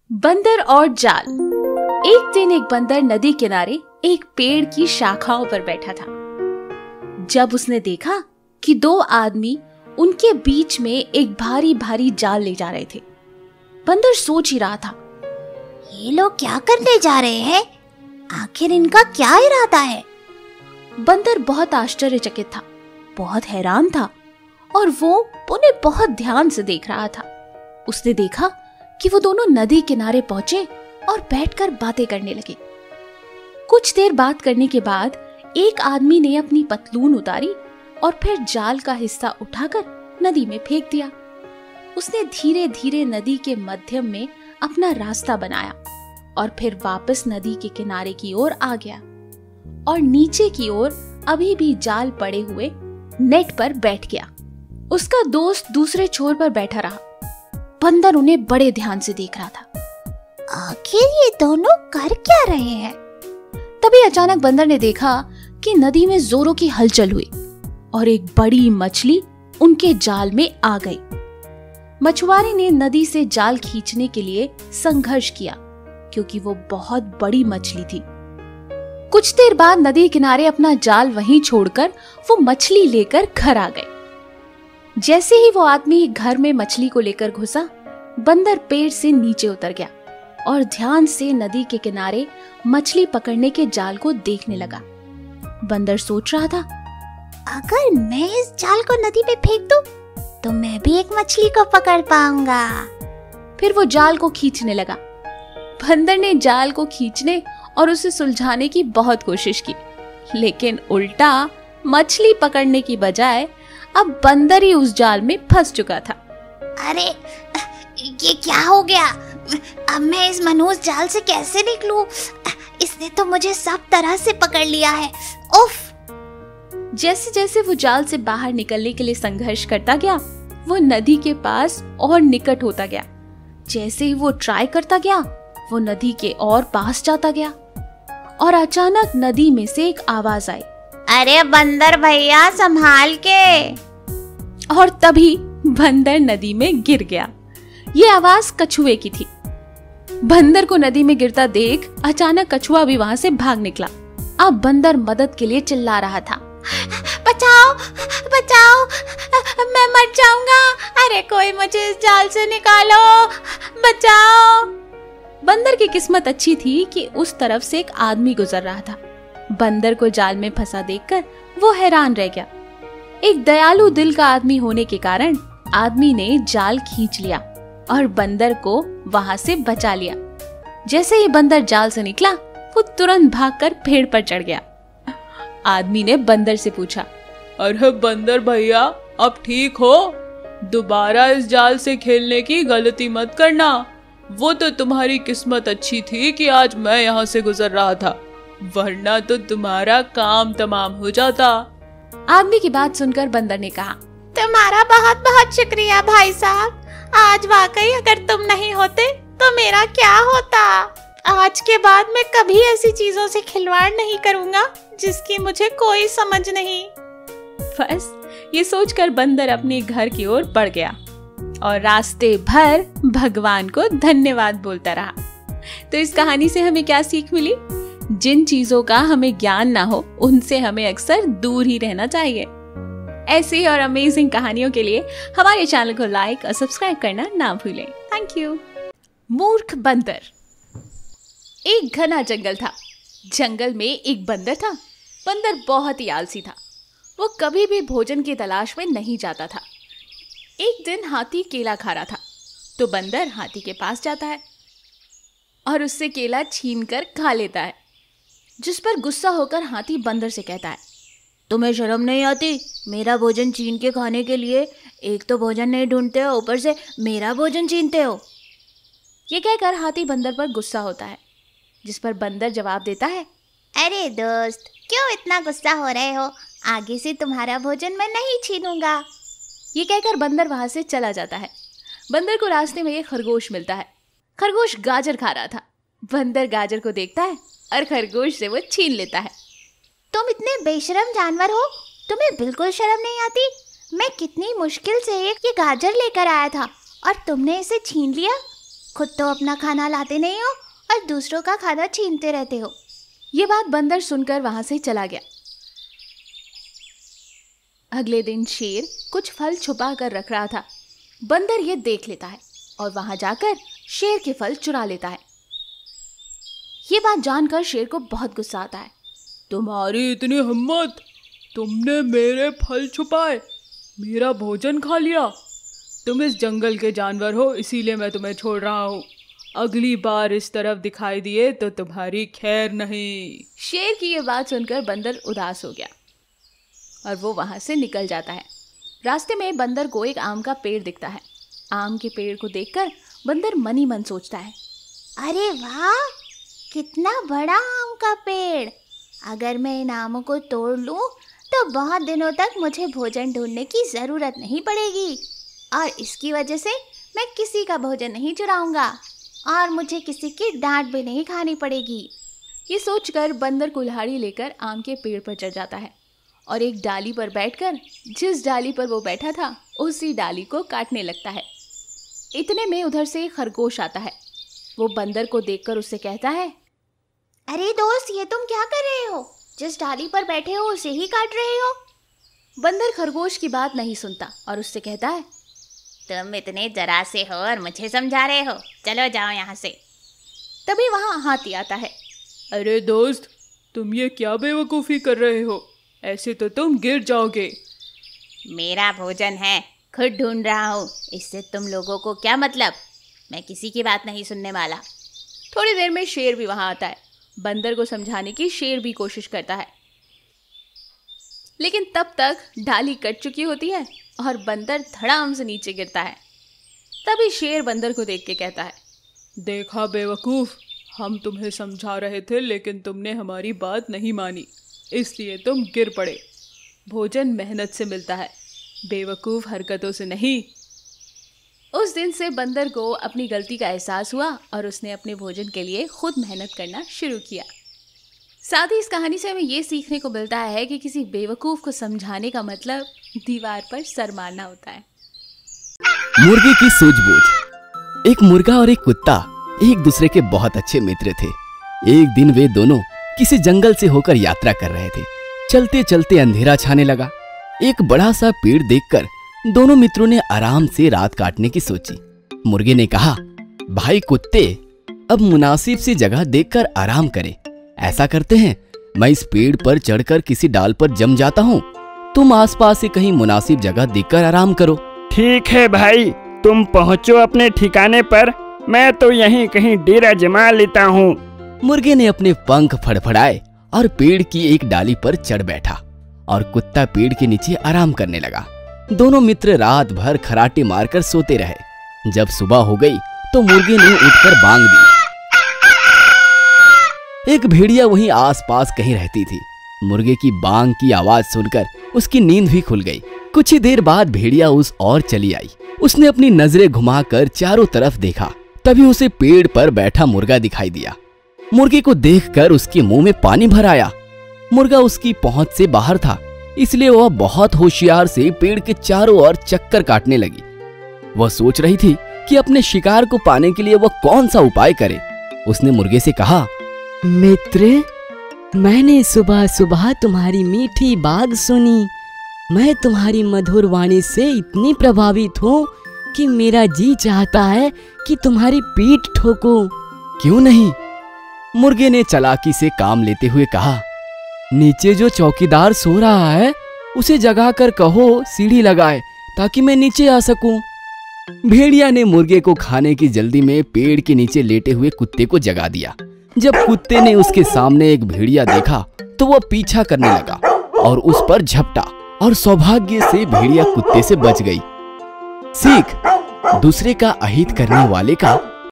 बंदर और जाल। एक दिन एक बंदर नदी किनारे एक पेड़ की शाखाओं पर बैठा था। जब उसने देखा कि दो आदमी उनके बीच में एक भारी भारी जाल ले जा रहे थे, बंदर सोच ही रहा था, ये लोग क्या करने जा रहे हैं? आखिर इनका क्या इरादा है? बंदर बहुत आश्चर्यचकित था, बहुत हैरान था और वो उन्हें बहुत ध्यान से देख रहा था। उसने देखा कि वो दोनों नदी किनारे पहुंचे और बैठकर बातें करने लगे। कुछ देर बात करने के बाद एक आदमी ने अपनी पतलून उतारी और फिर जाल का हिस्सा उठाकर नदी में फेंक दिया। उसने धीरे धीरे नदी के मध्य में अपना रास्ता बनाया और फिर वापस नदी के किनारे की ओर आ गया और नीचे की ओर अभी भी जाल पड़े हुए नेट पर बैठ गया। उसका दोस्त दूसरे छोर पर बैठा रहा। बंदर उन्हें बड़े ध्यान से देख रहा था। आखिर ये दोनों कर क्या रहे हैं? तभी अचानक बंदर ने देखा कि नदी में जोरों की हलचल हुई और एक बड़ी मछली उनके जाल में आ गई। मछुआरे ने नदी से जाल खींचने के लिए संघर्ष किया क्योंकि वो बहुत बड़ी मछली थी। कुछ देर बाद नदी किनारे अपना जाल वहीं छोड़कर वो मछली लेकर घर आ गए। जैसे ही वो आदमी घर में मछली को लेकर घुसा, बंदर पेड़ से नीचे उतर गया और ध्यान से नदी के किनारे मछली पकड़ने के जाल को देखने लगा। बंदर सोच रहा था, अगर मैं इस जाल को नदी में फेंक दूं, तो मैं भी एक मछली को पकड़ पाऊंगा। फिर वो जाल को खींचने लगा। बंदर ने जाल को खींचने और उसे सुलझाने की बहुत कोशिश की, लेकिन उल्टा मछली पकड़ने की बजाय अब बंदर ही उस जाल में फंस चुका था। अरे ये क्या हो गया? अब मैं इस मनहूस जाल से कैसे निकलूं? इसने तो मुझे सब तरह से पकड़ लिया है। उफ! जैसे जैसे वो जाल से बाहर निकलने के लिए संघर्ष करता गया, वो नदी के पास और निकट होता गया। जैसे ही वो ट्राई करता गया, वो नदी के और पास जाता गया और अचानक नदी में से एक आवाज आई, अरे बंदर भैया, संभाल के! और तभी बंदर नदी में गिर गया। ये आवाज कछुए की थी। बंदर को नदी में गिरता देख अचानक कछुआ भी वहां से भाग निकला। अब बंदर मदद के लिए चिल्ला रहा था, बचाओ, बचाओ, मैं मर जाऊंगा। अरे कोई मुझे इस जाल से निकालो, बचाओ। बंदर की किस्मत अच्छी थी कि उस तरफ से एक आदमी गुजर रहा था। बंदर को जाल में फंसा देखकर वो हैरान रह गया। एक दयालु दिल का आदमी होने के कारण आदमी ने जाल खींच लिया और बंदर को वहां से बचा लिया। जैसे ही बंदर जाल से निकला, वो तुरंत भागकर पेड़ पर चढ़ गया। आदमी ने बंदर से पूछा, अरे बंदर भैया, अब ठीक हो? दोबारा इस जाल से खेलने की गलती मत करना। वो तो तुम्हारी किस्मत अच्छी थी कि आज मैं यहाँ से गुजर रहा था, वरना तो तुम्हारा काम तमाम हो जाता। आदमी की बात सुनकर बंदर ने कहा, तुम्हारा बहुत बहुत शुक्रिया भाई साहब। आज वाकई अगर तुम नहीं होते तो मेरा क्या होता? आज के बाद मैं कभी ऐसी चीजों से खिलवाड़ नहीं करूंगा जिसकी मुझे कोई समझ नहीं। बस ये सोचकर बंदर अपने घर की ओर बढ़ गया और रास्ते भर भगवान को धन्यवाद बोलता रहा। तो इस कहानी से हमें क्या सीख मिली? जिन चीजों का हमें ज्ञान ना हो, उनसे हमें अक्सर दूर ही रहना चाहिए। ऐसी और अमेजिंग कहानियों के लिए हमारे चैनल को लाइक और सब्सक्राइब करना ना भूलें। Thank you. मूर्ख बंदर। एक घना जंगल था। जंगल में एक बंदर था। बंदर बहुत ही आलसी था। वो कभी भी भोजन की तलाश में नहीं जाता था। एक दिन हाथी केला खा रहा था, तो बंदर हाथी के पास जाता है और उससे केला छीनकर खा लेता है। जिस पर गुस्सा होकर हाथी बंदर से कहता है, तुम्हें शर्म नहीं आती? मेरा भोजन छीन के खाने के लिए एक तो भोजन नहीं ढूंढते हो, ऊपर से मेरा भोजन छीनते हो। ये कहकर हाथी बंदर पर गुस्सा होता है, जिस पर बंदर जवाब देता है, अरे दोस्त, क्यों इतना गुस्सा हो रहे हो? आगे से तुम्हारा भोजन मैं नहीं छीनूंगा। ये कहकर बंदर वहां से चला जाता है। बंदर को रास्ते में एक खरगोश मिलता है। खरगोश गाजर खा रहा था। बंदर गाजर को देखता है और खरगोश से वो छीन लेता है। तुम इतने बेशरम जानवर हो, तुम्हें बिल्कुल शर्म नहीं आती? मैं कितनी मुश्किल से ये गाजर लेकर आया था और तुमने इसे छीन लिया। खुद तो अपना खाना लाते नहीं हो और दूसरों का खाना छीनते रहते हो। ये बात बंदर सुनकर वहां से चला गया। अगले दिन शेर कुछ फल छुपा कर रख रहा था। बंदर ये देख लेता है और वहां जाकर शेर के फल चुरा लेता है। ये बात जानकर शेर को बहुत गुस्सा आता है। तुम्हारी इतनी हिम्मत, तुमने मेरे फल छुपाए, मेरा भोजन खा लिया। तुम इस जंगल के जानवर हो, इसीलिए मैं तुम्हें छोड़ रहा हूँ। अगली बार इस तरफ दिखाई दिए तो तुम्हारी खैर नहीं। शेर की ये बात सुनकर बंदर उदास हो गया और वो वहां से निकल जाता है। रास्ते में बंदर को एक आम का पेड़ दिखता है। आम के पेड़ को देखकर बंदर मन ही मन सोचता है, अरे वाह, कितना बड़ा आम का पेड़। अगर मैं इन आमों को तोड़ लूं तो बहुत दिनों तक मुझे भोजन ढूंढने की ज़रूरत नहीं पड़ेगी और इसकी वजह से मैं किसी का भोजन नहीं चुराऊंगा और मुझे किसी की डांट भी नहीं खानी पड़ेगी। ये सोचकर बंदर कुल्हाड़ी लेकर आम के पेड़ पर चढ़ जाता है और एक डाली पर बैठकर जिस डाली पर वो बैठा था उसी डाली को काटने लगता है। इतने में उधर से एक खरगोश आता है। वो बंदर को देखकर उससे कहता है, अरे दोस्त, ये तुम क्या कर रहे हो? जिस डाली पर बैठे हो उसे ही काट रहे हो। बंदर खरगोश की बात नहीं सुनता और उससे कहता है, तुम इतने जरा से हो और मुझे समझा रहे हो, चलो जाओ यहाँ से। तभी वहाँ हाथी आता है। अरे दोस्त, तुम ये क्या बेवकूफ़ी कर रहे हो? ऐसे तो तुम गिर जाओगे। मेरा भोजन है, खुद ढूंढ रहा हूँ, इससे तुम लोगों को क्या मतलब? मैं किसी की बात नहीं सुनने वाला। थोड़ी देर में शेर भी वहाँ आता है। बंदर को समझाने की शेर भी कोशिश करता है, लेकिन तब तक डाली कट चुकी होती है और बंदर धड़ाम से नीचे गिरता है। तभी शेर बंदर को देख के कहता है, देखा बेवकूफ़, हम तुम्हें समझा रहे थे लेकिन तुमने हमारी बात नहीं मानी, इसलिए तुम गिर पड़े। भोजन मेहनत से मिलता है, बेवकूफ़ हरकतों से नहीं। उस दिन से बंदर को अपनी गलती का एहसास हुआ और उसने अपने भोजन के लिए खुद मेहनत करना शुरू किया। साथ ही इस कहानी से हमें ये सीखने को मिलता है कि किसी बेवकूफ़ को समझाने का मतलब दीवार पर सर मारना होता है। मुर्गी की सूझबूझ। एक मुर्गा और एक कुत्ता एक दूसरे के बहुत अच्छे मित्र थे। एक दिन वे दोनों किसी जंगल से होकर यात्रा कर रहे थे। चलते चलते अंधेरा छाने लगा। एक बड़ा सा पेड़ देखकर दोनों मित्रों ने आराम से रात काटने की सोची। मुर्गे ने कहा, भाई कुत्ते, अब मुनासिब सी जगह देखकर आराम करें। ऐसा करते हैं, मैं इस पेड़ पर चढ़कर किसी डाल पर जम जाता हूँ, तुम आसपास से कहीं मुनासिब जगह देखकर आराम करो। ठीक है भाई, तुम पहुँचो अपने ठिकाने पर, मैं तो यहीं कहीं डेरा जमा लेता हूँ। मुर्गे ने अपने पंख फड़फड़ाए और पेड़ की एक डाली पर चढ़ बैठा और कुत्ता पेड़ के नीचे आराम करने लगा। दोनों मित्र रात भर खराटे मारकर सोते रहे। जब सुबह हो गई तो मुर्गे ने उठकर बांग दी। एक भेड़िया वहीं आसपास कहीं रहती थी। मुर्गे की बांग की आवाज सुनकर उसकी नींद भी खुल गई। कुछ ही देर बाद भेड़िया उस ओर चली आई। उसने अपनी नजरें घुमाकर चारों तरफ देखा। तभी उसे पेड़ पर बैठा मुर्गा दिखाई दिया। मुर्गे को देखकर उसके मुंह में पानी भर आया। मुर्गा उसकी पहुंच से बाहर था, इसलिए वह बहुत होशियार से पेड़ के चारों ओर चक्कर काटने लगी। वह सोच रही थी कि अपने शिकार को पाने के लिए वह कौन सा उपाय करे। उसने मुर्गे से कहा, मित्र, मैंने सुबह सुबह तुम्हारी मीठी बात सुनी। मैं तुम्हारी मधुर वाणी से इतनी प्रभावित हूँ कि मेरा जी चाहता है कि तुम्हारी पीठ ठोकूं। क्यों नहीं? मुर्गे ने चालाकी से काम लेते हुए कहा, नीचे जो चौकीदार सो रहा है उसे जगाकर कहो सीढ़ी लगाए ताकि मैं नीचे आ सकूं। भेड़िया ने मुर्गे को खाने की जल्दी में पेड़ के नीचे लेटे हुए कुत्ते को जगा दिया। जब कुत्ते ने उसके सामने एक भेड़िया देखा तो वह पीछा करने लगा और उस पर झपटा और सौभाग्य से भेड़िया कुत्ते से बच गई। सीख, दूसरे का अहित करने वाले का